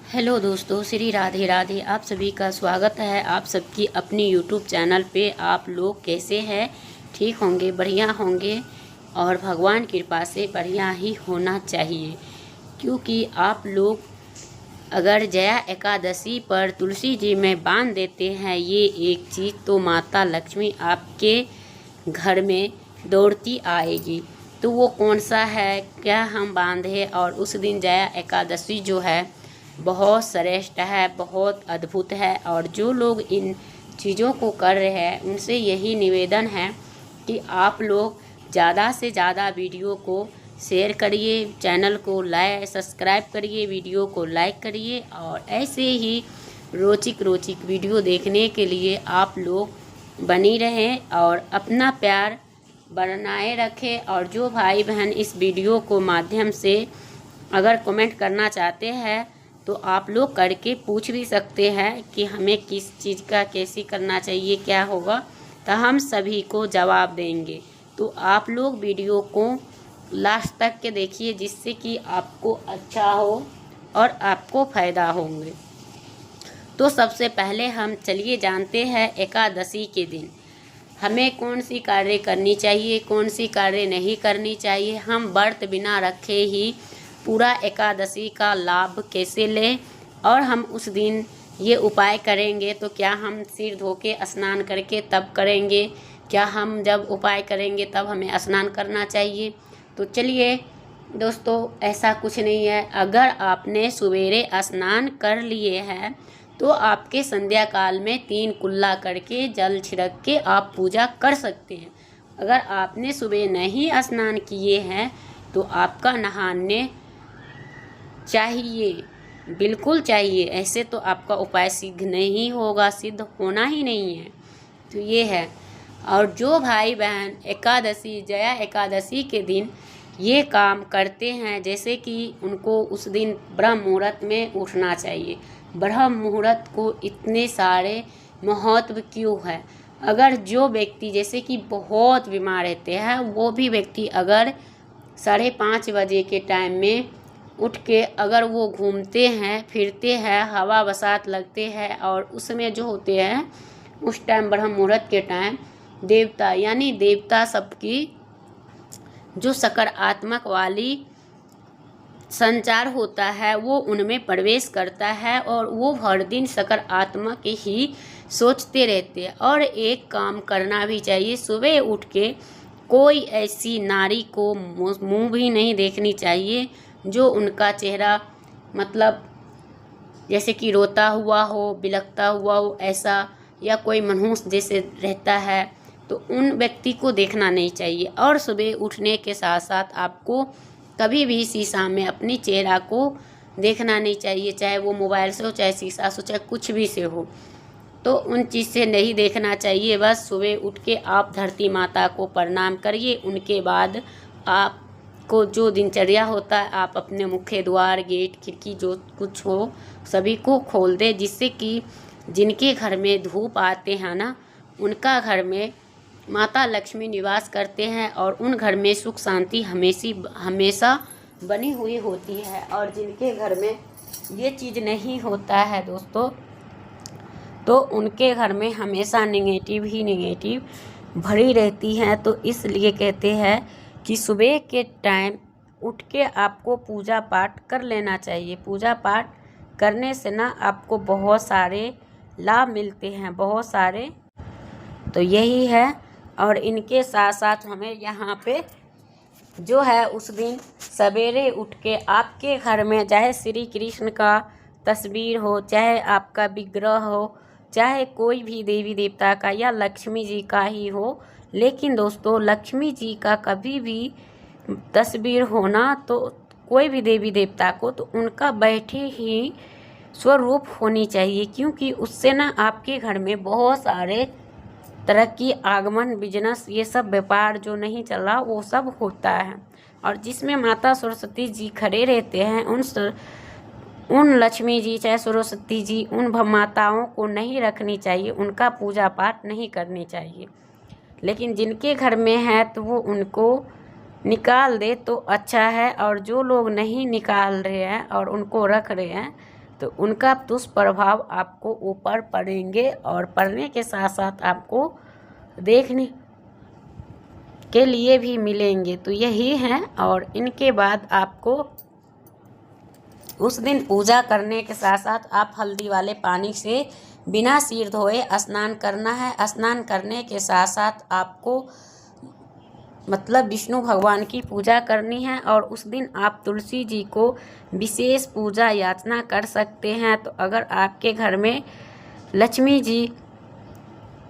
Hello दोस्तों, श्री राधे राधे। आप सभी का स्वागत है आप सबकी अपनी यूट्यूब चैनल पे। आप लोग कैसे हैं? ठीक होंगे, बढ़िया होंगे और भगवान की कृपा से बढ़िया ही होना चाहिए। क्योंकि आप लोग अगर जया एकादशी पर तुलसी जी में बांध देते हैं ये एक चीज़, तो माता लक्ष्मी आपके घर में दौड़ती आएगी। तो वो कौन सा है, क्या हम बांधे? और उस दिन जया एकादशी जो है बहुत श्रेष्ठ है, बहुत अद्भुत है। और जो लोग इन चीज़ों को कर रहे हैं उनसे यही निवेदन है कि आप लोग ज़्यादा से ज़्यादा वीडियो को शेयर करिए, चैनल को सब्सक्राइब करिए, वीडियो को लाइक करिए। और ऐसे ही रोचिक वीडियो देखने के लिए आप लोग बनी रहें और अपना प्यार बनाए रखें। और जो भाई बहन इस वीडियो को माध्यम से अगर कमेंट करना चाहते हैं तो आप लोग करके पूछ भी सकते हैं कि हमें किस चीज़ का कैसे करना चाहिए, क्या होगा, तो हम सभी को जवाब देंगे। तो आप लोग वीडियो को लास्ट तक के देखिए जिससे कि आपको अच्छा हो और आपको फ़ायदा होंगे। तो सबसे पहले हम चलिए जानते हैं एकादशी के दिन हमें कौन सी कार्य करनी चाहिए, कौन सी कार्य नहीं करनी चाहिए। हम व्रत बिना रखे ही पूरा एकादशी का लाभ कैसे लें, और हम उस दिन ये उपाय करेंगे तो क्या हम सिर धो के स्नान करके तब करेंगे, क्या हम जब उपाय करेंगे तब हमें स्नान करना चाहिए। तो चलिए दोस्तों, ऐसा कुछ नहीं है। अगर आपने सवेरे स्नान कर लिए हैं तो आपके संध्या काल में 3 कुल्ला करके जल छिड़क के आप पूजा कर सकते हैं। अगर आपने सुबह नहीं स्नान किए हैं तो आपका नहाने चाहिए, बिल्कुल चाहिए। ऐसे तो आपका उपाय सिद्ध नहीं होगा, सिद्ध होना ही नहीं है। तो ये है। और जो भाई बहन एकादशी, जया एकादशी के दिन ये काम करते हैं, जैसे कि उनको उस दिन ब्रह्म मुहूर्त में उठना चाहिए। ब्रह्म मुहूर्त को इतने सारे महत्व क्यों है? अगर जो व्यक्ति जैसे कि बहुत बीमार रहते हैं, वो भी व्यक्ति अगर 5:30 बजे के टाइम में उठ के अगर वो घूमते हैं, फिरते हैं, हवा बसात लगते हैं, और उसमें जो होते हैं उस टाइम ब्रह्म मुहूर्त के टाइम देवता यानी देवता सबकी जो सकारात्मक वाली संचार होता है वो उनमें प्रवेश करता है, और वो हर दिन सकारात्मक ही सोचते रहते हैं। और एक काम करना भी चाहिए, सुबह उठ के कोई ऐसी नारी को मुंह भी नहीं देखनी चाहिए जो उनका चेहरा मतलब जैसे कि रोता हुआ हो, बिलखता हुआ हो, ऐसा, या कोई मनहूस जैसे रहता है तो उन व्यक्ति को देखना नहीं चाहिए। और सुबह उठने के साथ साथ आपको कभी भी शीशा में अपनी चेहरा को देखना नहीं चाहिए, चाहे वो मोबाइल से हो, चाहे शीशा से हो, चाहे कुछ भी से हो। तो उन चीज़ से नहीं देखना चाहिए। बस सुबह उठ के आप धरती माता को प्रणाम करिए। उनके बाद आपको जो दिनचर्या होता है आप अपने मुख्य द्वार, गेट, खिड़की जो कुछ हो सभी को खोल दें, जिससे कि जिनके घर में धूप आते हैं ना, उनका घर में माता लक्ष्मी निवास करते हैं और उन घर में सुख शांति हमेशा बनी हुई होती है। और जिनके घर में ये चीज़ नहीं होता है दोस्तों, तो उनके घर में हमेशा नेगेटिव ही नेगेटिव भरी रहती है। तो इसलिए कहते हैं कि सुबह के टाइम उठ के आपको पूजा पाठ कर लेना चाहिए। पूजा पाठ करने से ना आपको बहुत सारे लाभ मिलते हैं, बहुत सारे। तो यही है। और इनके साथ साथ हमें यहाँ पे जो है उस दिन सवेरे उठ के आपके घर में चाहे श्री कृष्ण का तस्वीर हो, चाहे आपका विग्रह हो, चाहे कोई भी देवी देवता का या लक्ष्मी जी का ही हो, लेकिन दोस्तों लक्ष्मी जी का कभी भी तस्वीर होना, तो कोई भी देवी देवता को तो उनका बैठे ही स्वरूप होनी चाहिए। क्योंकि उससे ना आपके घर में बहुत सारे तरक्की, आगमन, बिजनेस, ये सब व्यापार जो नहीं चल रहा वो सब होता है। और जिसमें माता सरस्वती जी खड़े रहते हैं, उन लक्ष्मी जी चाहे सरस्वती जी, उन माताओं को नहीं रखनी चाहिए, उनका पूजा पाठ नहीं करनी चाहिए। लेकिन जिनके घर में है तो वो उनको निकाल दे तो अच्छा है। और जो लोग नहीं निकाल रहे हैं और उनको रख रहे हैं तो उनका दुष्प्रभाव आपको ऊपर पड़ेंगे और पड़ने के साथ साथ आपको देखने के लिए भी मिलेंगे। तो यही है। और इनके बाद आपको उस दिन पूजा करने के साथ साथ आप हल्दी वाले पानी से बिना सिर धोए स्नान करना है। स्नान करने के साथ साथ आपको मतलब विष्णु भगवान की पूजा करनी है। और उस दिन आप तुलसी जी को विशेष पूजा याचना कर सकते हैं। तो अगर आपके घर में लक्ष्मी जी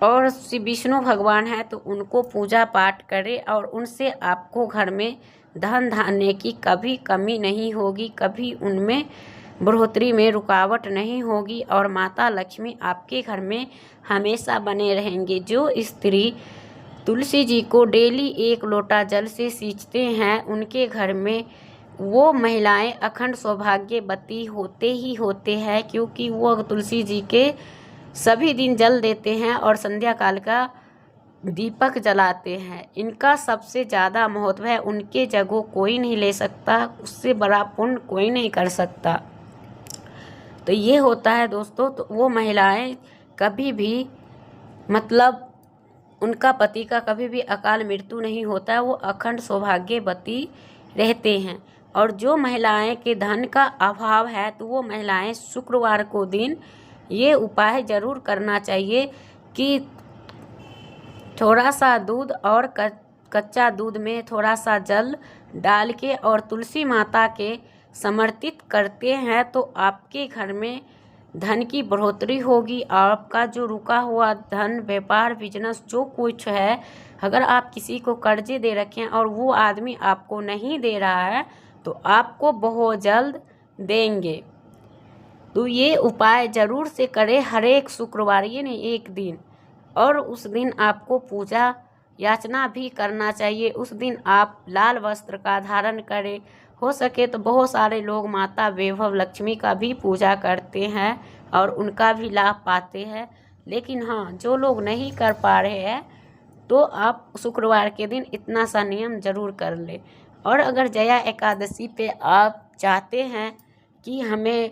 और श्री विष्णु भगवान है तो उनको पूजा पाठ करें और उनसे आपको घर में धन धान्य की कभी कमी नहीं होगी, कभी उनमें बढ़ोतरी में रुकावट नहीं होगी और माता लक्ष्मी आपके घर में हमेशा बने रहेंगे। जो स्त्री तुलसी जी को डेली 1 लोटा जल से सींचते हैं उनके घर में वो महिलाएं अखंड सौभाग्यवती होते ही होते हैं, क्योंकि वो तुलसी जी के सभी दिन जल देते हैं और संध्या काल का दीपक जलाते हैं। इनका सबसे ज़्यादा महत्व है, उनके जगह कोई नहीं ले सकता, उससे बड़ा पुण्य कोई नहीं कर सकता। तो ये होता है दोस्तों। तो वो महिलाएं कभी भी मतलब उनका पति का कभी भी अकाल मृत्यु नहीं होता है, वो अखंड सौभाग्यवती रहते हैं। और जो महिलाएं के धन का अभाव है तो वो महिलाएं शुक्रवार को दिन ये उपाय ज़रूर करना चाहिए कि थोड़ा सा दूध और कच्चा दूध में थोड़ा सा जल डाल के और तुलसी माता के समर्पित करते हैं तो आपके घर में धन की बढ़ोतरी होगी। आपका जो रुका हुआ धन, व्यापार, बिजनेस जो कुछ है, अगर आप किसी को कर्जे दे रखे हैं और वो आदमी आपको नहीं दे रहा है तो आपको बहुत जल्द देंगे। तो ये उपाय ज़रूर से करें हर एक शुक्रवार, ये नहीं एक दिन। और उस दिन आपको पूजा याचना भी करना चाहिए। उस दिन आप लाल वस्त्र का धारण करें। हो सके तो बहुत सारे लोग माता वैभव लक्ष्मी का भी पूजा करते हैं और उनका भी लाभ पाते हैं। लेकिन हाँ, जो लोग नहीं कर पा रहे हैं तो आप शुक्रवार के दिन इतना सा नियम ज़रूर कर लें। और अगर जया एकादशी पे आप चाहते हैं कि हमें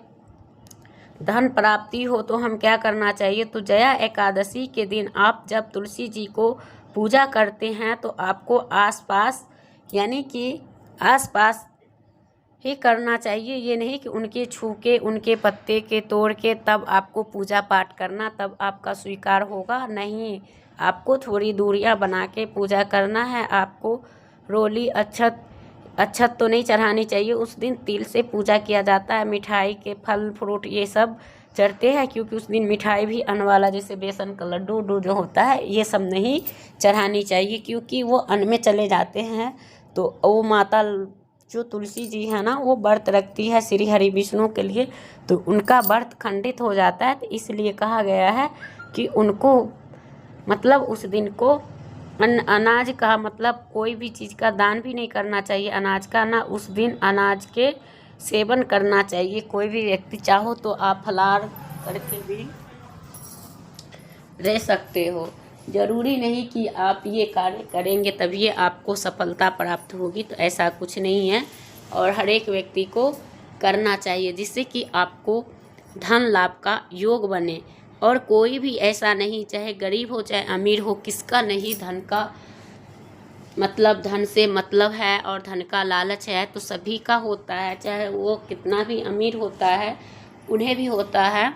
धन प्राप्ति हो तो हम क्या करना चाहिए, तो जया एकादशी के दिन आप जब तुलसी जी को पूजा करते हैं तो आपको आसपास यानी कि आसपास ही करना चाहिए। ये नहीं कि उनके छू के उनके पत्ते के तोड़ के तब आपको पूजा पाठ करना तब आपका स्वीकार होगा, नहीं। आपको थोड़ी दूरियां बना के पूजा करना है। आपको रोली अच्छत तो नहीं चढ़ानी चाहिए। उस दिन तिल से पूजा किया जाता है, मिठाई के फल फ्रूट ये सब चढ़ते हैं, क्योंकि उस दिन मिठाई भी अन्न वाला जैसे बेसन का लड्डू उड्डू जो होता है ये सब नहीं चढ़ानी चाहिए, क्योंकि वो अन्न में चले जाते हैं। तो वो माता जो तुलसी जी है ना वो व्रत रखती है श्री हरि विष्णु के लिए, तो उनका व्रत खंडित हो जाता है। तो इसलिए कहा गया है कि उनको मतलब उस दिन को अनाज का मतलब कोई भी चीज़ का दान भी नहीं करना चाहिए, अनाज का ना उस दिन अनाज के सेवन करना चाहिए। कोई भी व्यक्ति चाहो तो आप फलाहार करके भी रह सकते हो। ज़रूरी नहीं कि आप ये कार्य करेंगे तभी आपको सफलता प्राप्त होगी, तो ऐसा कुछ नहीं है। और हर एक व्यक्ति को करना चाहिए जिससे कि आपको धन लाभ का योग बने। और कोई भी ऐसा नहीं, चाहे गरीब हो चाहे अमीर हो, किसका नहीं धन का मतलब धन से मतलब है और धन का लालच है, तो सभी का होता है। चाहे वो कितना भी अमीर होता है उन्हें भी होता है।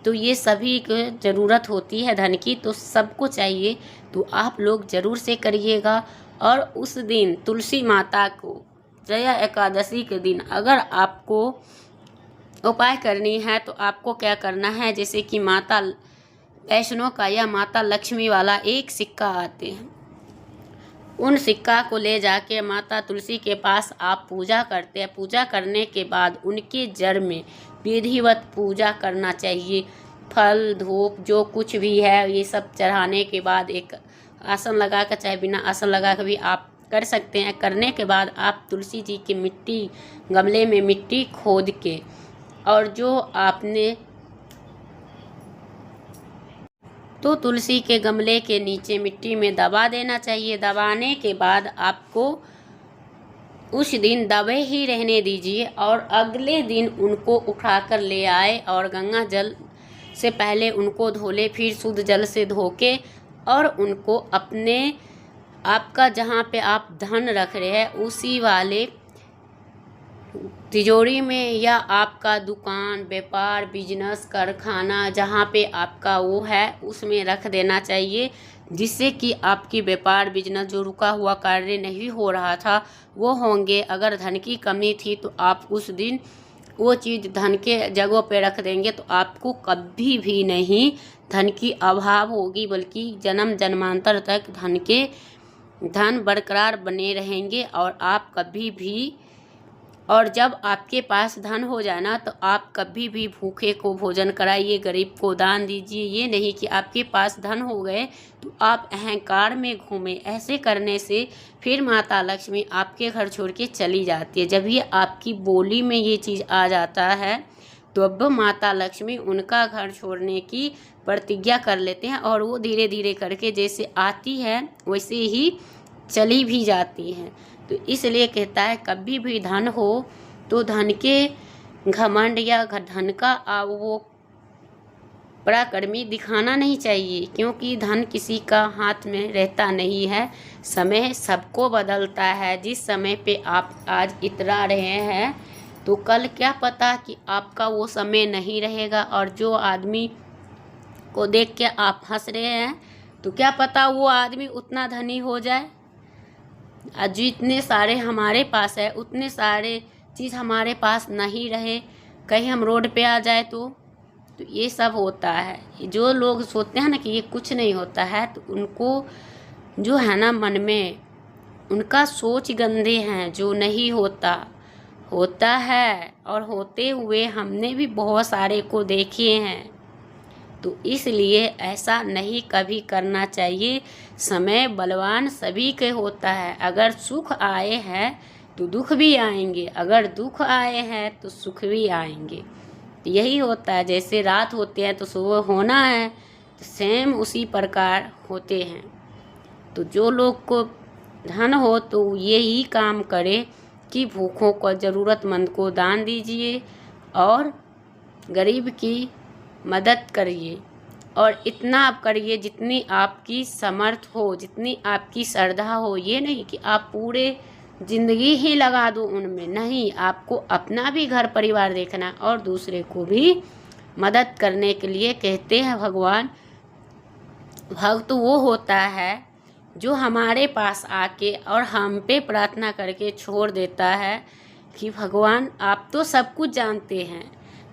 तो ये सभी को ज़रूरत होती है धन की, तो सबको चाहिए। तो आप लोग ज़रूर से करिएगा। और उस दिन तुलसी माता को जया एकादशी के दिन अगर आपको उपाय करनी है तो आपको क्या करना है, जैसे कि माता वैष्णो का या माता लक्ष्मी वाला एक सिक्का आते हैं, उन सिक्का को ले जाके माता तुलसी के पास आप पूजा करते हैं। पूजा करने के बाद उनके जड़ में विधिवत पूजा करना चाहिए। फल धूप जो कुछ भी है ये सब चढ़ाने के बाद एक आसन लगा कर चाहे बिना आसन लगा कर भी आप कर सकते हैं। करने के बाद आप तुलसी जी की मिट्टी गमले में मिट्टी खोद के और जो आपने तो तुलसी के गमले के नीचे मिट्टी में दबा देना चाहिए। दबाने के बाद आपको उस दिन दबे ही रहने दीजिए और अगले दिन उनको उठाकर ले आए और गंगा जल से पहले उनको धो ले, फिर शुद्ध जल से धो के और उनको अपने आपका जहाँ पे आप धन रख रहे हैं उसी वाले तिजोरी में या आपका दुकान, व्यापार, बिजनेस, कारखाना जहाँ पे आपका वो है उसमें रख देना चाहिए, जिससे कि आपकी व्यापार बिजनेस जो रुका हुआ कार्य नहीं हो रहा था वो होंगे। अगर धन की कमी थी तो आप उस दिन वो चीज़ धन के जगह पे रख देंगे तो आपको कभी भी नहीं धन की अभाव होगी, बल्कि जन्म जन्मांतर तक धन बरकरार बने रहेंगे। और जब आपके पास धन हो जाए ना तो आप कभी भी भूखे को भोजन कराइए, गरीब को दान दीजिए। ये नहीं कि आपके पास धन हो गए तो आप अहंकार में घूमें। ऐसे करने से फिर माता लक्ष्मी आपके घर छोड़ के चली जाती है। जब ये आपकी बोली में ये चीज़ आ जाता है तो अब माता लक्ष्मी उनका घर छोड़ने की प्रतिज्ञा कर लेते हैं और वो धीरे धीरे करके जैसे आती है वैसे ही चली भी जाती हैं। तो इसलिए कहता है कभी भी धन हो तो धन के घमंड या धन का वो पराक्रमी दिखाना नहीं चाहिए, क्योंकि धन किसी का हाथ में रहता नहीं है। समय सबको बदलता है। जिस समय पे आप आज इतरा रहे हैं तो कल क्या पता कि आपका वो समय नहीं रहेगा, और जो आदमी को देख के आप हंस रहे हैं तो क्या पता वो आदमी उतना धनी हो जाए। जितने सारे हमारे पास है उतने सारे चीज़ हमारे पास नहीं रहे, कहीं हम रोड पे आ जाए तो ये सब होता है। जो लोग सोचते हैं ना कि ये कुछ नहीं होता है तो उनको जो है ना मन में उनका सोच गंदे हैं। जो नहीं होता है और होते हुए हमने भी बहुत सारे को देखे हैं। तो इसलिए ऐसा नहीं कभी करना चाहिए। समय बलवान सभी के होता है। अगर सुख आए हैं तो दुख भी आएंगे, अगर दुख आए हैं तो सुख भी आएंगे। तो यही होता है, जैसे रात होते हैं तो सुबह होना है, तो सेम उसी प्रकार होते हैं। तो जो लोग को धन हो तो यही काम करे कि भूखों को, ज़रूरतमंद को दान दीजिए और गरीब की मदद करिए। और इतना आप करिए जितनी आपकी समर्थ हो, जितनी आपकी श्रद्धा हो। ये नहीं कि आप पूरे ज़िंदगी ही लगा दो उनमें, नहीं, आपको अपना भी घर परिवार देखना और दूसरे को भी मदद करने के लिए कहते हैं भगवान। भक्त वो होता है जो हमारे पास आके और हम पे प्रार्थना करके छोड़ देता है कि भगवान आप तो सब कुछ जानते हैं,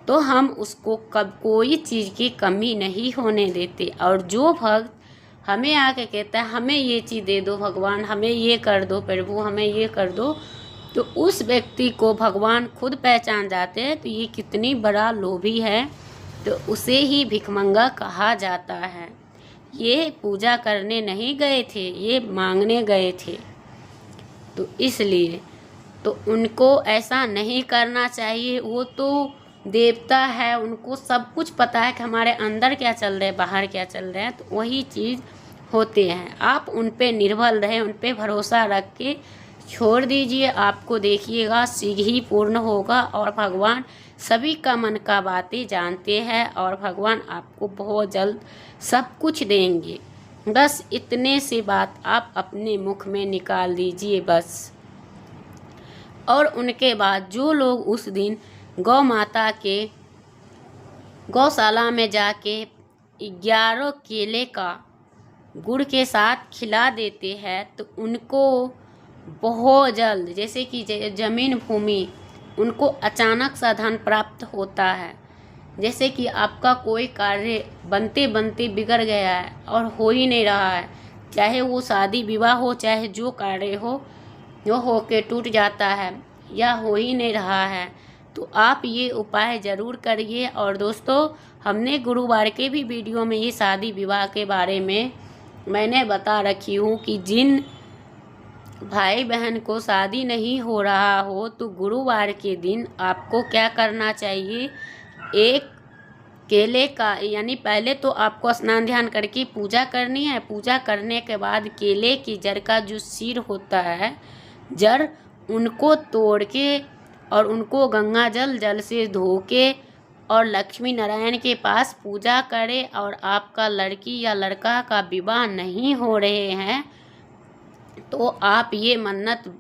तो हम उसको कब कोई चीज़ की कमी नहीं होने देते। और जो भक्त हमें आके कहता है हमें ये चीज़ दे दो भगवान, हमें ये कर दो प्रभु, हमें ये कर दो, तो उस व्यक्ति को भगवान खुद पहचान जाते हैं तो ये कितनी बड़ा लोभी है, तो उसे ही भिखमंगा कहा जाता है। ये पूजा करने नहीं गए थे, ये मांगने गए थे। तो इसलिए तो उनको ऐसा नहीं करना चाहिए। वो तो देवता है, उनको सब कुछ पता है कि हमारे अंदर क्या चल रहा है, बाहर क्या चल रहा है, तो वही चीज़ होते हैं। आप उन पे निर्भर रहें, उन पे भरोसा रख के छोड़ दीजिए। आपको देखिएगा शीघ्र ही पूर्ण होगा और भगवान सभी का मन का बातें जानते हैं और भगवान आपको बहुत जल्द सब कुछ देंगे। बस इतने से बात आप अपने मुख में निकाल दीजिए बस। और उनके बाद जो लोग उस दिन गौ माता के गौशाला में जाके 11 केले का गुड़ के साथ खिला देते हैं तो उनको बहुत जल्द, जैसे कि जमीन भूमि, उनको अचानक सा धन प्राप्त होता है। जैसे कि आपका कोई कार्य बनते बनते बिगड़ गया है और हो ही नहीं रहा है, चाहे वो शादी विवाह हो, चाहे जो कार्य हो, जो हो के टूट जाता है या हो ही नहीं रहा है, तो आप ये उपाय ज़रूर करिए। और दोस्तों, हमने गुरुवार के भी वीडियो में ये शादी विवाह के बारे में मैंने बता रखी हूँ कि जिन भाई बहन को शादी नहीं हो रहा हो तो गुरुवार के दिन आपको क्या करना चाहिए, एक केले का, यानी पहले तो आपको स्नान ध्यान करके पूजा करनी है। पूजा करने के बाद केले की जड़ का जो सिर होता है, जड़, उनको तोड़ के और उनको गंगा जल से धो के और लक्ष्मी नारायण के पास पूजा करें। और आपका लड़की या लड़का का विवाह नहीं हो रहे हैं तो आप ये मन्नत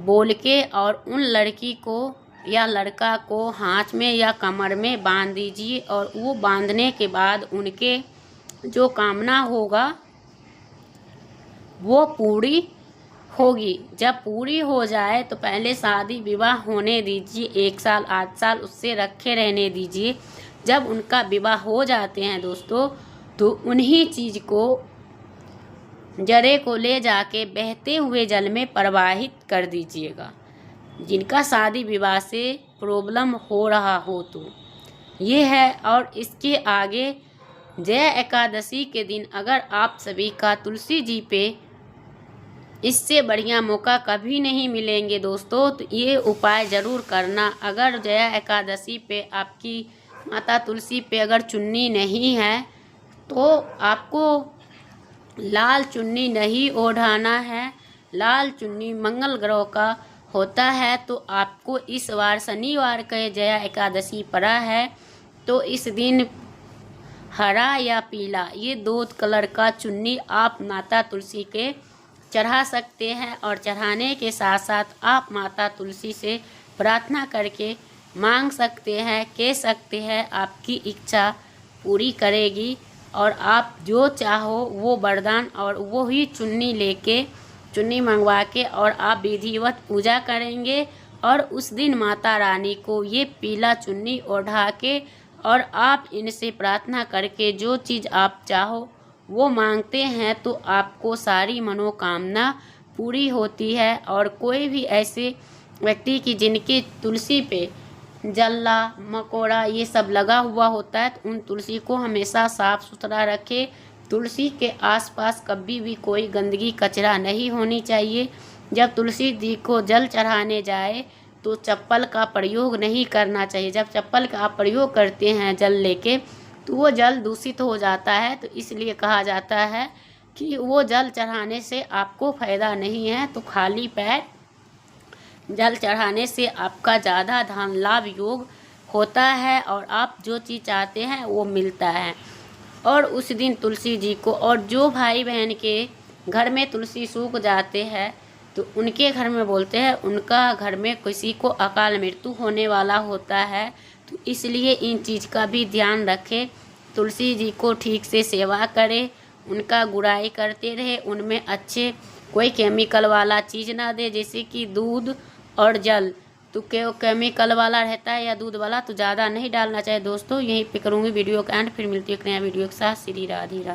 बोल के और उन लड़की को या लड़का को हाथ में या कमर में बांध दीजिए। और वो बांधने के बाद उनके जो कामना होगा वो पूरी होगी। जब पूरी हो जाए तो पहले शादी विवाह होने दीजिए, 1 साल 8 साल उससे रखे रहने दीजिए। जब उनका विवाह हो जाते हैं दोस्तों तो उन्हीं चीज़ को जड़े को ले जाके बहते हुए जल में प्रवाहित कर दीजिएगा। जिनका शादी विवाह से प्रॉब्लम हो रहा हो तो ये है। और इसके आगे जया एकादशी के दिन अगर आप सभी का तुलसी जी पे इससे बढ़िया मौका कभी नहीं मिलेंगे दोस्तों, तो ये उपाय ज़रूर करना। अगर जया एकादशी पे आपकी माता तुलसी पे अगर चुन्नी नहीं है तो आपको लाल चुन्नी नहीं ओढ़ाना है। लाल चुन्नी मंगल ग्रह का होता है। तो आपको इस बार शनिवार का जया एकादशी पड़ा है तो इस दिन हरा या पीला ये 2 कलर का चुन्नी आप माता तुलसी के चढ़ा सकते हैं। और चढ़ाने के साथ साथ आप माता तुलसी से प्रार्थना करके मांग सकते हैं, कह सकते हैं, आपकी इच्छा पूरी करेगी। और आप जो चाहो वो वरदान और वो ही चुन्नी मंगवा के और आप विधिवत पूजा करेंगे। और उस दिन माता रानी को ये पीला चुन्नी ओढ़ा के और आप इनसे प्रार्थना करके जो चीज़ आप चाहो वो मांगते हैं तो आपको सारी मनोकामना पूरी होती है। और कोई भी ऐसे व्यक्ति की जिनके तुलसी पे जल्ला मकोड़ा ये सब लगा हुआ होता है तो उन तुलसी को हमेशा साफ़ सुथरा रखें। तुलसी के आसपास कभी भी कोई गंदगी कचरा नहीं होनी चाहिए। जब तुलसी जी को जल चढ़ाने जाए तो चप्पल का प्रयोग नहीं करना चाहिए। जब चप्पल का आप प्रयोग करते हैं जल लेके तो वो जल दूषित हो जाता है। तो इसलिए कहा जाता है कि वो जल चढ़ाने से आपको फ़ायदा नहीं है। तो खाली पैर जल चढ़ाने से आपका ज़्यादा धन लाभ योग होता है और आप जो चीज़ चाहते हैं वो मिलता है। और उस दिन तुलसी जी को और जो भाई बहन के घर में तुलसी सूख जाते हैं तो उनके घर में बोलते हैं उनका घर में किसी को अकाल मृत्यु होने वाला होता है। तो इसलिए इन चीज़ का भी ध्यान रखें। तुलसी जी को ठीक से सेवा करें, उनका गुड़ाई करते रहे, उनमें अच्छे कोई केमिकल वाला चीज़ ना दे। जैसे कि दूध और जल तो केमिकल वाला रहता है या दूध वाला तो ज़्यादा नहीं डालना चाहिए। दोस्तों यहीं पे करूँगी वीडियो का एंड, फिर मिलती है एक नया वीडियो के साथ। श्री राधे राधे।